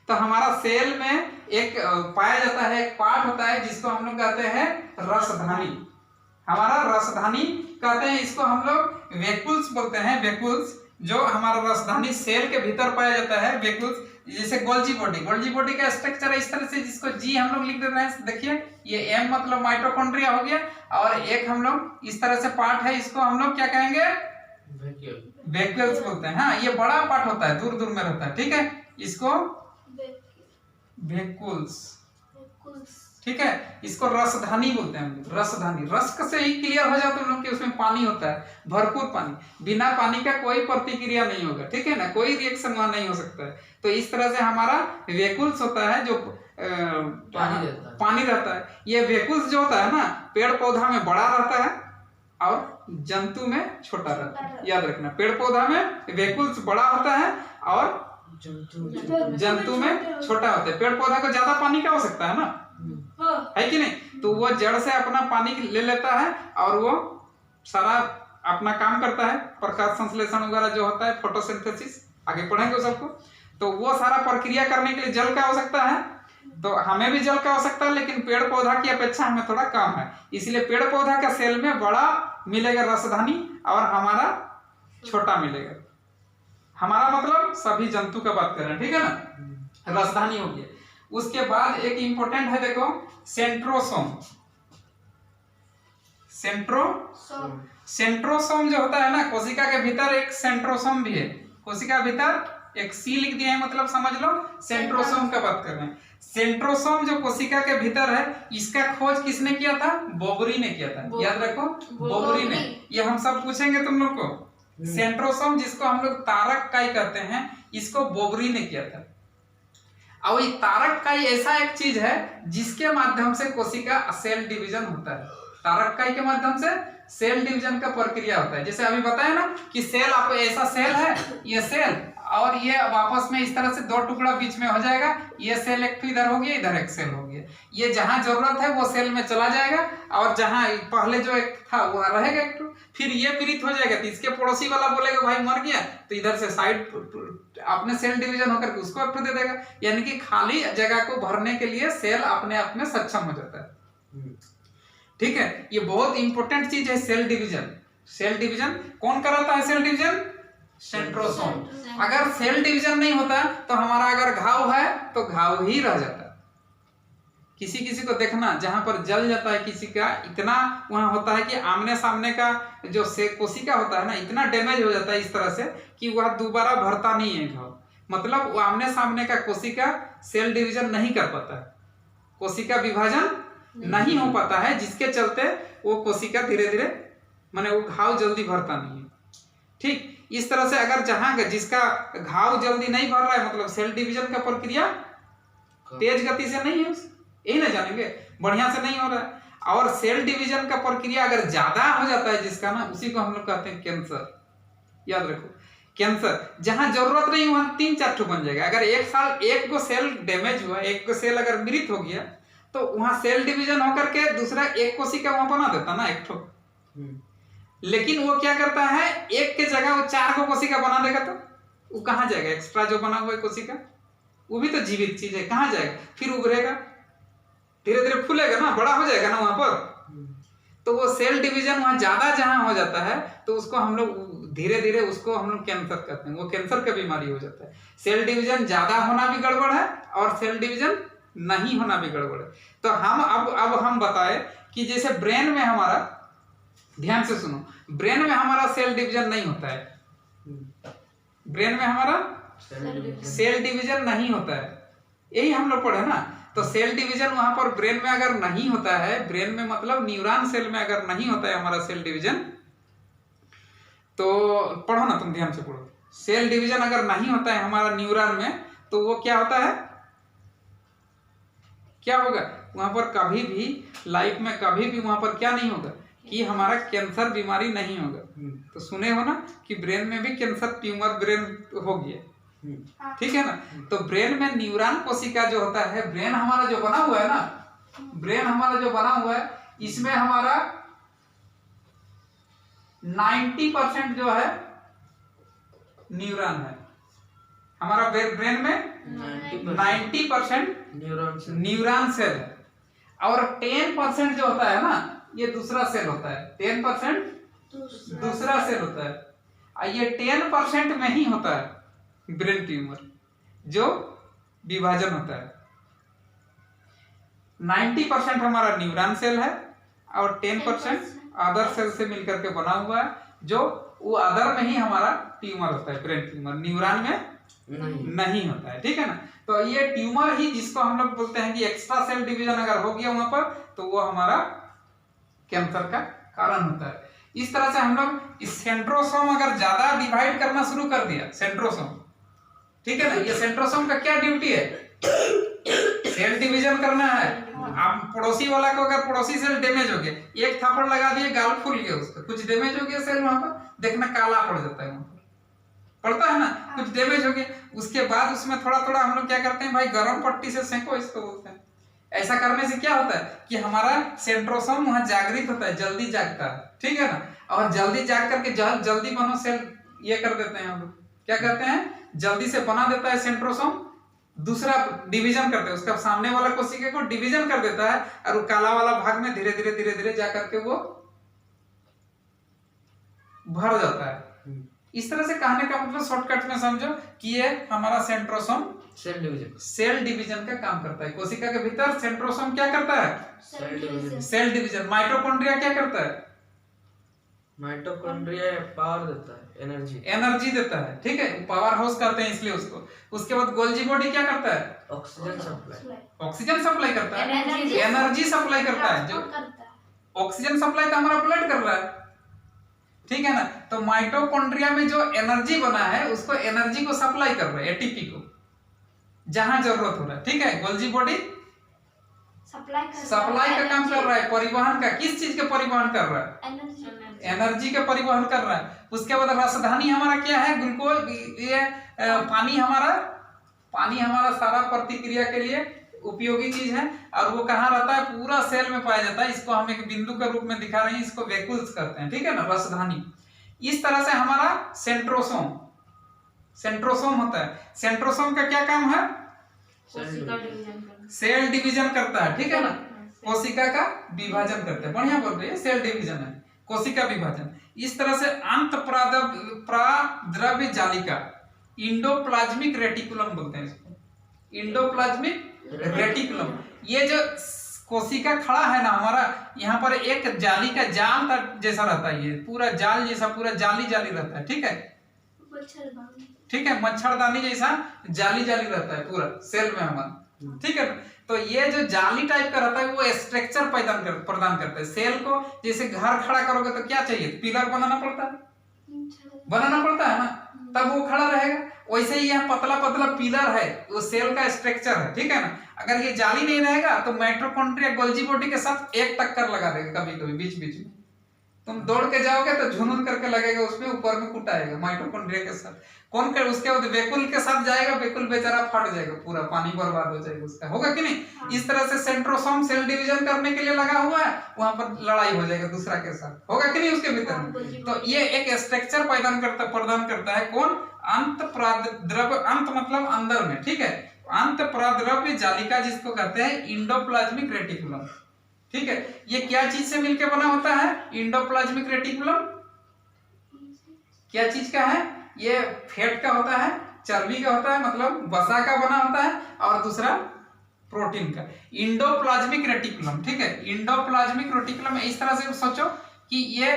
तो हमारा सेल में एक पाया जाता है, एक पार्ट होता है जिसको हम लोग कहते हैं रसधानी। हमारा रसधानी कहते हैं इसको, हम लोग वेकुल्स बोलते हैं। वेकुल्स जो हमारा रसधानी सेल के भीतर पाया जाता है, वेकुल्स। जैसे गोल्जी बॉडी का स्ट्रक्चर है इस तरह से, जिसको जी हम लोग लिख देते हैं। देखिए ये एम मतलब माइटोकॉन्ड्रिया हो गया, और एक हम लोग इस तरह से पार्ट है, इसको हम लोग क्या कहेंगे? वेक्यूल्स बोलते हैं। हाँ, ये बड़ा पार्ट होता है, दूर दूर में रहता है। ठीक है, इसको वेक्यूल्स, ठीक है, इसको रसधानी बोलते हैं। रसधानी, रस से ही क्लियर हो जाता है लोग कि उसमें पानी होता है, भरपूर पानी। बिना पानी का कोई प्रतिक्रिया नहीं होगा। ठीक है ना, कोई रिएक्शन वहां नहीं हो सकता है। तो इस तरह से हमारा वेकुल्स होता है जो पानी रहता है। ये वेकुल्स जो होता है ना, पेड़ पौधा में बड़ा रहता है और जंतु में छोटा रहता है। याद रखना, पेड़ पौधा में वेकुल्स बड़ा होता है और जंतु में छोटा होता है। पेड़ पौधा को ज्यादा पानी का हो सकता है ना, है कि नहीं? तो वो जड़ से अपना पानी ले लेता है और वो सारा अपना काम करता है, प्रकाश संश्लेषण वगैरह जो होता है, फोटोसिंथेसिस, आगे पढ़ेंगे उस सबको। तो वो सारा प्रक्रिया करने के लिए जल का आवश्यकता है। तो हमें भी जल का आवश्यकता है, लेकिन पेड़ पौधा की अपेक्षा हमें थोड़ा कम है। इसलिए पेड़ पौधा का सेल में बड़ा मिलेगा रसधानी और हमारा छोटा मिलेगा। हमारा मतलब सभी जंतु का बात कर रहे हैं। ठीक है ना, रसधानी हो गया। उसके बाद एक इंपॉर्टेंट है, देखो, सेंट्रोसोम। सेंट्रोसोम जो होता है ना, कोशिका के भीतर एक सेंट्रोसोम भी है। कोशिका भीतर एक सी लिख दिया है, मतलब समझ लो सेंट्रोसोम का बात कर रहे हैं। सेंट्रोसोम जो कोशिका के भीतर है, इसका खोज किसने किया था? बोबरी ने किया था। याद रखो, बोबरी ने। ये हम सब पूछेंगे तुम लोग को। सेंट्रोसोम जिसको हम लोग तारक काई कहते हैं, इसको बोबरी ने किया था। और ये तारक काई ऐसा एक चीज है जिसके माध्यम से कोशिका सेल डिवीजन होता है। तारक काई के माध्यम से सेल डिवीजन का प्रक्रिया होता है। जैसे अभी बताया ना कि सेल, आपको ऐसा सेल है, ये सेल, और ये आपस में इस तरह से 2 टुकड़ा बीच में हो जाएगा। ये सेल एक तो इधर हो गया, इधर एक सेल हो गया। ये जहां जरूरत है वो सेल में चला जाएगा, और जहां पहले जो एक था वो रहेगा एक। फिर ये मृत हो जाएगा तो इसके पड़ोसी वाला बोलेगा भाई मर गया, तो इधर से साइड अपने सेल डिवीजन होकर के उसको एक दे देगा। यानी कि खाली जगह को भरने के लिए सेल अपने आप में सक्षम हो जाता है। ठीक है, ये बहुत इंपॉर्टेंट चीज है सेल डिवीजन। सेल डिवीजन कौन कराता है? Cell division centrosome. अगर सेल डिवीजन नहीं होता तो हमारा अगर घाव है तो घाव ही रह जाता है। किसी किसी को देखना जहां पर जल जाता है किसी का, इतना वहां होता है कि आमने सामने का जो कोशिका होता है ना, इतना डैमेज हो जाता है इस तरह से कि वह दोबारा भरता नहीं है घाव। मतलब वो आमने सामने का कोशिका सेल डिवीजन नहीं कर पाता है, कोशिका विभाजन नहीं हो पाता है, जिसके चलते वो कोशिका धीरे धीरे, माने वो घाव जल्दी भरता नहीं है। ठीक इस तरह से अगर जहां जिसका घाव जल्दी नहीं भर रहा है, मतलब सेल डिवीजन का प्रक्रिया तेज गति से नहीं है, यही ना जानेंगे, बढ़िया से नहीं हो रहा है। और सेल डिवीजन का प्रक्रिया अगर ज्यादा हो जाता है जिसका ना, उसी को हम लोग कहते हैं कैंसर। याद रखो, कैंसर जहां जरूरत नहीं वहां 3-4 ठो बन जाएगा। अगर एक साल एक को सेल डैमेज हुआ, एक को सेल अगर मृत हो गया, तो वहां सेल डिवीजन होकर के दूसरा एक कोशिका वहां बना देता ना, एक ठो। लेकिन वो क्या करता है, एक के जगह वो 4 को कोशिका बना देगा, तो वो कहां जाएगा? एक्स्ट्रा जो बना हुआ है कोशिका, वो भी तो जीवित चीज है, कहां जाएगा? फिर उभरेगा, धीरे धीरे फूलेगा ना, बड़ा हो जाएगा ना वहां पर। तो वो सेल डिवीजन वहां ज्यादा जहां हो जाता है, तो उसको हम लोग धीरे धीरे उसको हम लोग कैंसर कहते हैं। वो कैंसर का बीमारी हो जाता है। सेल डिवीजन ज्यादा होना भी गड़बड़ है और सेल डिवीजन नहीं होना भी गड़बड़ है। तो हम अब हम बताए कि जैसे ब्रेन में हमारा, ध्यान से सुनो, ब्रेन में हमारा सेल डिवीजन नहीं होता है। ब्रेन में हमारा सेल डिवीजन नहीं होता है, यही हम लोग पढ़े ना। तो सेल डिवीजन वहां पर ब्रेन में अगर नहीं होता है, ब्रेन में मतलब न्यूरॉन सेल में अगर नहीं होता है हमारा सेल डिवीजन, तो पढ़ो ना तुम, ध्यान से पढ़ो। सेल डिवीजन अगर नहीं होता है हमारा न्यूरॉन में, तो वो क्या होता है? क्या होगा वहां पर, कभी भी लाइफ में कभी भी वहां पर क्या नहीं होगा कि हमारा कैंसर बीमारी नहीं होगा। तो सुने हो ना कि ब्रेन में भी कैंसर ट्यूमर ब्रेन हो गया, ठीक है ना। तो ब्रेन में न्यूरॉन कोशिका जो होता है, ब्रेन हमारा जो बना हुआ है ना, ब्रेन हमारा जो बना हुआ है, इसमें हमारा 90% जो है न्यूरॉन है। हमारा ब्रेन में 90% न्यूरॉन सेल है, और 10% जो होता है ना, ये दूसरा सेल होता है। 10% दूसरा सेल होता है, और ये 10% में ही होता है ब्रेन ट्यूमर जो विभाजन होता है। 90% हमारा न्यूरॉन सेल है, और 10% अदर सेल से मिलकर के बना हुआ है, जो वो अदर में ही हमारा ट्यूमर होता है, ब्रेन ट्यूमर। न्यूरॉन में नहीं होता है, ठीक है ना। तो ये ट्यूमर ही जिसको हम लोग बोलते हैं कि एक्स्ट्रा सेल डिवीजन अगर हो गया वहां पर, तो वो हमारा कैंसर का कारण होता है। इस तरह से हम लोग इस सेंट्रोसोम अगर ज्यादा डिवाइड करना शुरू कर दिया, सेंट्रोसोम, ठीक है ना, ये सेंट्रोसोम का क्या ड्यूटी है, सेल डिवीजन करना है। आप पड़ोसी वाला को अगर पड़ोसी सेल डैमेज हो गया, एक थप्पड़ लगा दिए, गाल फूल गया, उसका कुछ डैमेज हो गया सेल, वहां पर देखना काला पड़ जाता है, वहां पर पड़ता है ना, कुछ डैमेज हो गया। उसके बाद उसमें थोड़ा थोड़ा हम लोग क्या करते हैं भाई, गर्म पट्टी से सेंको, इसको बोलते हैं। ऐसा करने से क्या होता है कि हमारा सेंट्रोसोम वहां जागृत होता है, जल्दी जागता है, ठीक है ना। और जल्दी जाग करके जल्दी बनो सेल ये कर देते हैं हम लोग, क्या करते हैं, जल्दी से बना देता है सेंट्रोसोम, दूसरा डिवीजन करते हैं, उसका सामने वाला कोशिका को डिवीजन कर देता है, और वो काला वाला भाग में धीरे धीरे जा करके वो भर जाता है। इस तरह से कहने का मतलब शॉर्टकट में समझो कि ये हमारा सेंट्रोसोम सेल डिवीजन का काम करता है। कोशिका के भीतर सेंट्रोसोम क्या करता है, सेल डिवीजन। माइटोकॉन्ड्रिया क्या करता है, माइटोकॉन्ड्रिया पावर देता है, एनर्जी देता है, ठीक है, पावर हाउस करते हैं इसलिए उसको। उसके बाद गोल्जी बॉडी क्या करता है, ऑक्सीजन सप्लाई करता है, एनर्जी सप्लाई करता है। जो ऑक्सीजन सप्लाई तो हमारा ब्लड कर रहा है, ठीक है ना। तो माइटोकॉन्ड्रिया में जो एनर्जी बना है, उसको एनर्जी को सप्लाई कर रहा है, एटीपी को, जहां जरूरत हो रहा है, ठीक है। गोल्जी बॉडी सप्लाई का काम कर रहा है, परिवहन का। किस चीज का परिवहन कर रहा है, एनर्जी का परिवहन कर रहा है। उसके बाद राजधानी हमारा क्या है, ग्लूकोज, ये पानी हमारा सारा प्रतिक्रिया के लिए उपयोगी चीज है, और वो कहाँ रहता है, पूरा सेल में पाया जाता है। इसको हम एक बिंदु के रूप में दिखा रहे हैं, इसको वैक्यूल्स कहते हैं, ठीक है ना, राजधानी। इस तरह से हमारा सेंट्रोसोम होता है। सेंट्रोसोम का क्या काम है, सेल डिवीजन करता है, ठीक है ना, कोशिका का विभाजन करता है। बढ़िया बोल रही है, सेल डिवीजन है, कोशिका विभाजन। इस तरह से अंत प्राद्रव्य जालिका, इंडोप्लाज्मिक रेटिकुलम बोलते हैं इसको, इंडोप्लाज्मिक रेटिकुलम। ये जो कोशिका खड़ा है ना हमारा, यहाँ पर एक जाली का जाल जैसा रहता है, ये पूरा जाल जैसा, पूरा जाली रहता है, ठीक है, मच्छरदानी जैसा जाली रहता है पूरा सेल में हमारा, ठीक है। तो ये जो जाली टाइप का रहता है, वो स्ट्रक्चर प्रदान करता है सेल को। जैसे घर खड़ा करोगे तो क्या चाहिए, पिलर बनाना पड़ता है ना, तब वो खड़ा रहेगा। वैसे ही यहाँ पतला पिलर है, वो सेल का स्ट्रक्चर है, ठीक है ना। अगर ये जाली नहीं रहेगा तो माइटोकॉन्ड्रिया गोल्जी बॉडी के साथ एक टक्कर लगा देगा, कभी बीच में तुम दौड़ के जाओगे तो झुनून करके लगेगा, उसमें ऊपर में कुटाएगा माइटोकॉन्ड्रिया के साथ। कौन कर, उसके बाद वेकुल के साथ जाएगा, वेकुल बेचारा फट जाएगा, पूरा पानी बर्बाद हो जाएगा उसका, होगा कि नहीं। इस तरह से सेंट्रोसोम सेल डिवीजन करने के लिए लगा हुआ है, वहां पर लड़ाई हो जाएगा दूसरा के साथ, होगा कि नहीं उसके भीतर में। तो ये एक स्ट्रक्चर प्रदान करता है कौन, अंत प्राद्रव्य, अंत मतलब अंदर में, ठीक है, अंत प्राद्रव्य जालिका जिसको कहते हैं इंडोप्लाज्मिक रेटिकुलम, ठीक है। ये क्या चीज से मिलकर बना होता है, इंडोप्लाज्मिक रेटिकुलम क्या चीज का है, ये फैट का होता है, चर्बी का होता है, मतलब वसा का बना होता है, और दूसरा प्रोटीन का, इंडोप्लाज्मिक रेटिकुलम, ठीक है। इंडोप्लाज्मिक रेटिकुलम इस तरह से सोचो कि ये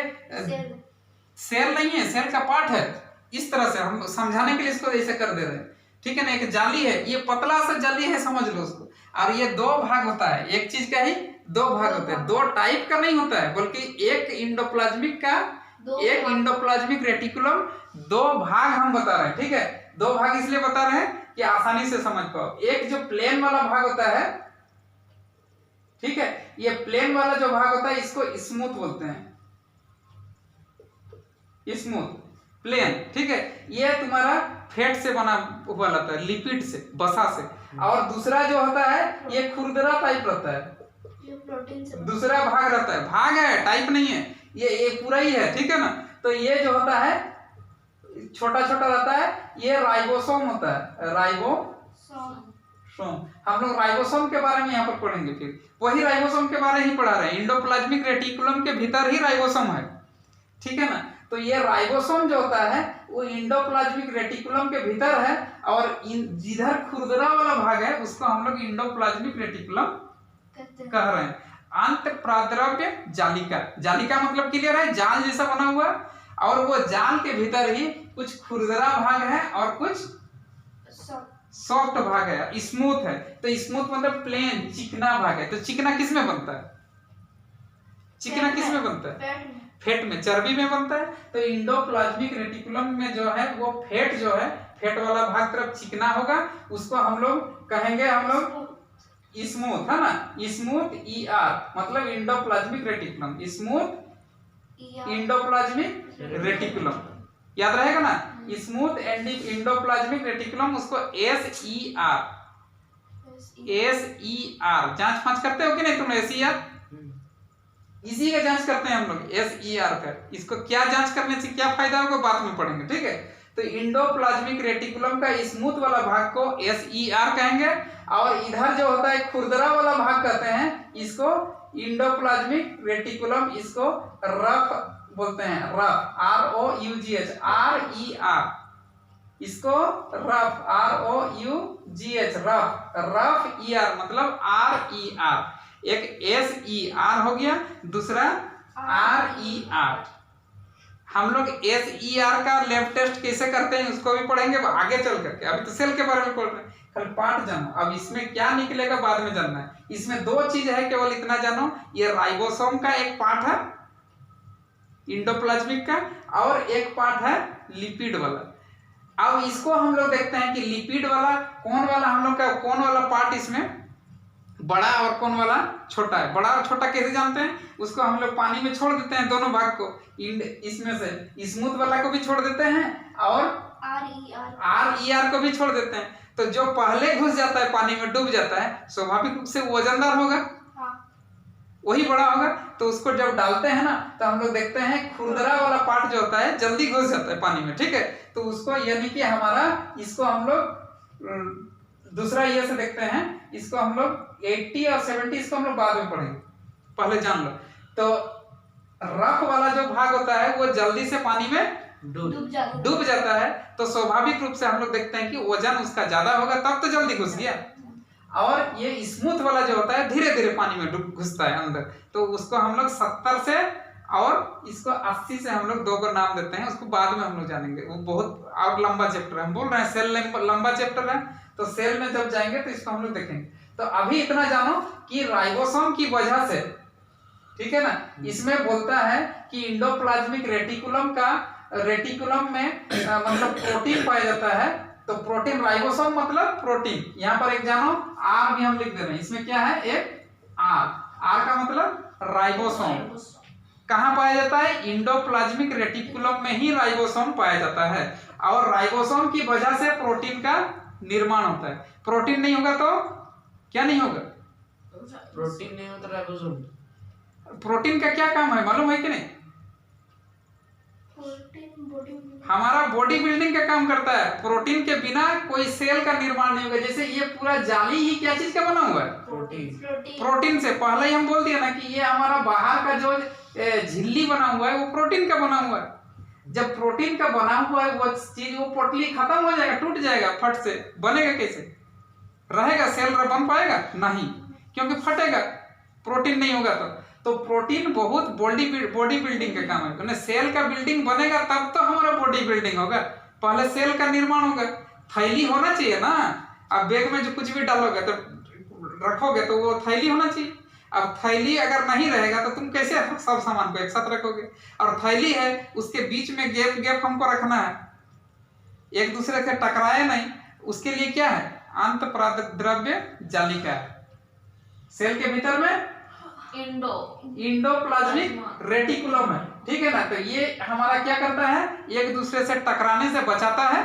सेल नहीं है, सेल का पार्ट है। इस तरह से हम समझाने के लिए इसको ऐसे कर दे रहे हैं, ठीक है ना। एक जाली है, ये पतला सा जाली है, समझ लो उसको, और ये दो भाग होता है, एक चीज का ही दो भाग होते हैं, दो टाइप का नहीं होता है, बल्कि एक इंडोप्लाज्मिक का, एक इंडोप्लाज्मिक रेटिकुलम, दो भाग हम बता रहे हैं, ठीक है। दो भाग इसलिए बता रहे हैं कि आसानी से समझ पाओ। एक जो प्लेन वाला भाग होता है, ठीक है। ये प्लेन वाला जो भाग होता है इसको स्मूथ बोलते हैं, स्मूथ प्लेन, ठीक है। ये तुम्हारा फैट से बना हुआ रहता है, लिपिड से, बसा से। और दूसरा जो होता है ये खुरदरा टाइप रहता है, ये प्रोटीन से दूसरा भाग रहता है, भाग है टाइप नहीं है, ये पूरा ही है, ठीक है ना। तो ये जो होता है छोटा छोटा रहता है, ये राइबोसोम होता है, राइबोसोम। हम लोग राइबोसोम के बारे में यहाँ पर पढ़ेंगे, फिर वही राइबोसोम के बारे ही पढ़ा रहे हैं। इंडोप्लाज्मिक रेटिकुलम के भीतर ही राइबोसोम है, ठीक है ना। तो ये राइबोसोम जो होता है वो इंडोप्लाज्मिक रेटिकुलम के भीतर है, और जिधर खुरदरा वाला भाग है उसको हम लोग इंडोप्लाज्मिक रेटिकुलम कह रहे हैं। अंत प्राद्रव्य जालिका, जालिका मतलब क्लियर है, जाल जैसा बना हुआ, और वो जाल के भीतर ही कुछ खुरदरा भाग है और कुछ सॉफ्ट भाग है, स्मूथ है। तो स्मूथ मतलब प्लेन चिकना भाग है। तो चिकना किस में बनता है? चिकना किस में बनता है? फैट में, चर्बी में बनता है। तो इंडोप्लाज्मिक रेटिकुलम में जो है वो फैट जो है, फैट वाला भाग तरफ चिकना होगा, उसको हम लोग कहेंगे, हम लोग स्मूथ, है ना, स्मूथ ER मतलब endoplasmic reticulum, smooth endoplasmic reticulum, याद रहेगा ना, स्मूथ इंडोप्लाज्मिक रेटिकुलम, उसको SER, जांच फांच करते हो कि नहीं तुम? SER इसी का जांच करते हैं हम लोग, SER का। इसको क्या जांच करने से क्या फायदा होगा बाद में पढ़ेंगे, ठीक है। तो इंडोप्लाज्मिक रेटिकुलम का स्मूथ वाला भाग को SER कहेंगे, और इधर जो होता है खुरदरा वाला भाग कहते हैं इसको इंडोप्लाज्मिक रेटिकुलम, इसको रफ बोलते हैं, रफ, ROUGH, RER, इसको रफ, ROUGH, रफ ER मतलब RER। एक SER हो गया, दूसरा RER। हम लोग SER का लैब टेस्ट कैसे करते हैं उसको भी पढ़ेंगे आगे चल करके। अभी तो सेल के बारे में पढ़ रहे हैं, कल पार्ट जानो, अब इसमें क्या निकलेगा बाद में जानना है। इसमें दो चीज है, केवल इतना जानो, ये राइबोसोम का एक पार्ट है इंडोप्लाज्मिक का, और एक पार्ट है लिपिड वाला। अब इसको हम लोग देखते हैं कि लिपिड वाला कौन वाला, हम लोग का कौन वाला पार्ट इसमें बड़ा और कौन वाला छोटा है। बड़ा और छोटा कैसे जानते हैं? उसको हम लोग पानी में छोड़ देते हैं, दोनों भाग को, इसमें से स्मूथ वाला को भी छोड़ देते हैं और RER को भी छोड़ देते हैं। तो जो पहले घुस जाता है पानी में, डूब जाता है, स्वाभाविक रूप से वजनदार होगा, वही बड़ा होगा। तो उसको जब डालते हैं ना, तो हम लोग देखते हैं खुरदरा वाला पार्ट जो होता है जल्दी घुस जाता है पानी में, ठीक है। तो उसको यानी कि हमारा, इसको हम लोग दूसरा ये से देखते हैं, इसको हम लोग 80 और 70 इसको हम लोग बाद में पढ़ेंगे, पहले जान लो। तो रफ वाला जो भाग होता है वो जल्दी से पानी में डूब जाता है, तो स्वाभाविक रूप से हम लोग देखते हैं कि वजन उसका ज्यादा होगा, तब तो जल्दी घुस गया। और ये स्मूथ वाला जो होता है धीरे धीरे पानी में घुसता है अंदर, तो उसको हम लोग 70 से और इसको 80 से हम लोग दो को नाम देते हैं, उसको बाद में हम लोग जानेंगे, वो बहुत और लंबा चैप्टर है। हम बोल रहे हैं सेल लंबा चैप्टर है, तो सेल में जब जाएंगे तो इसको हम लोग देखेंगे। तो अभी इतना जानो कि राइबोसोम की वजह से, ठीक है ना, इसमें बोलता है कि इंडोप्लाज्मिक रेटिकुलम में मतलब प्रोटीन पाया जाता है। तो प्रोटीन, राइबोसोम मतलब प्रोटीन, यहाँ पर एक जानो R भी हम लिख दे रहे हैं, इसमें क्या है, एक R का मतलब राइबोसोम। कहाँ पाया जाता है? इंडोप्लाज्मिक रेटिकुलम में ही राइबोसोम पाया जाता है, और राइबोसोम की वजह से प्रोटीन का निर्माण होता है। प्रोटीन नहीं होगा तो क्या नहीं होगा? प्रोटीन नहीं होता राइबोसोम। प्रोटीन का क्या काम है मालूम है कि नहीं? हमारा बॉडी बिल्डिंग का काम करता है। प्रोटीन के बिना कोई सेल का निर्माण नहीं होगा। जैसे ये पूरा जाली ही क्या चीज का बना हुआ है? प्रोटीन से। पहले ही हम बोल दिया ना कि ये हमारा बाहर का जो झिल्ली बना हुआ है वो प्रोटीन का बना हुआ है। जब प्रोटीन का बना हुआ है वो चीज, वो पोटली खत्म हो जाएगा, टूट जाएगा, फट से बनेगा कैसे? रहेगा? सेल बन पाएगा? नहीं, क्योंकि फटेगा, प्रोटीन नहीं होगा। तो प्रोटीन बहुत बॉडी बिल्डिंग का काम है। सेल का बिल्डिंग बनेगा तब तो हमारा बॉडी बिल्डिंग होगा, पहले सेल का निर्माण होगा। थैली होना चाहिए ना, अब बैग में जो कुछ भी डालोगे तो रखोगे तो वो थैली होना चाहिए। अब थैली अगर नहीं रहेगा तो तुम कैसे सब सामान को एक साथ रखोगे? और थैली है, उसके बीच में गैप हमको रखना है, एक दूसरे से टकराए नहीं। उसके लिए क्या है? अंत प्राद्रव्य जालिका है। सेल के भीतर में इंडोप्लाज्मिक रेटिकुलम है, ठीक है ना। तो ये हमारा क्या करता है, एक दूसरे से टकराने से बचाता है।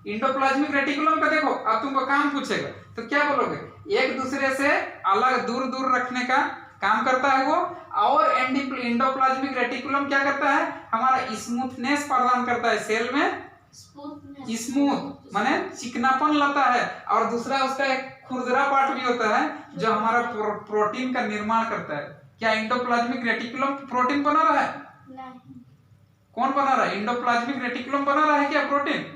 इंडोप्लाज्मिक रेटिकुलम का देखो, अब तुमको काम पूछेगा तो क्या बोलोगे, एक दूसरे से अलग दूर दूर रखने का काम करता है वो। और इंडोप्लाज्मिक रेटिकुलम क्या करता है, हमारा स्मूथनेस प्रदान करता है सेल में, स्मूथ माने चिकनापन लाता है। और दूसरा उसका एक खुरदरा पार्ट भी होता है जो हमारा प्रोटीन का निर्माण करता है। क्या इंडोप्लाज्मिक रेटिकुलम प्रोटीन बना रहा है? नहीं। कौन बना रहा है? इंडोप्लाज्मिक रेटिकुलम बना रहा है क्या प्रोटीन?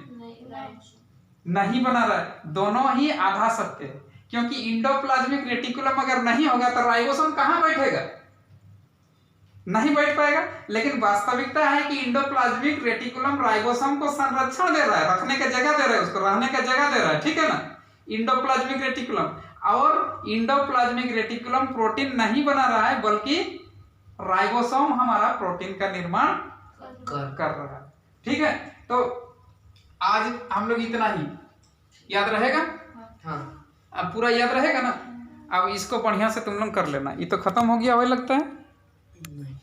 नहीं बना रहा है। दोनों ही आधा सत्य है, क्योंकि इंडोप्लाज्मिक रेटिकुलम अगर नहीं होगा तो राइबोसोम कहां बैठेगा? नहीं बैठ पाएगा। लेकिन वास्तविकता है कि इंडोप्लाज्मिक रेटिकुलम राइबोसोम को संरक्षण दे रहा है, रखने का जगह दे रहा है, उसको रहने का जगह दे रहा है, ठीक है ना, इंडोप्लाज्मिक रेटिकुलम। और इंडोप्लाज्मिक रेटिकुलम प्रोटीन नहीं बना रहा है, बल्कि राइबोसोम हमारा प्रोटीन का निर्माण कर रहा है, ठीक है। तो आज हम लोग इतना ही, याद रहेगा? हाँ। अब पूरा याद रहेगा ना? अब इसको बढ़िया से तुम लोग कर लेना। ये तो खत्म हो गया वही लगता है। नहीं।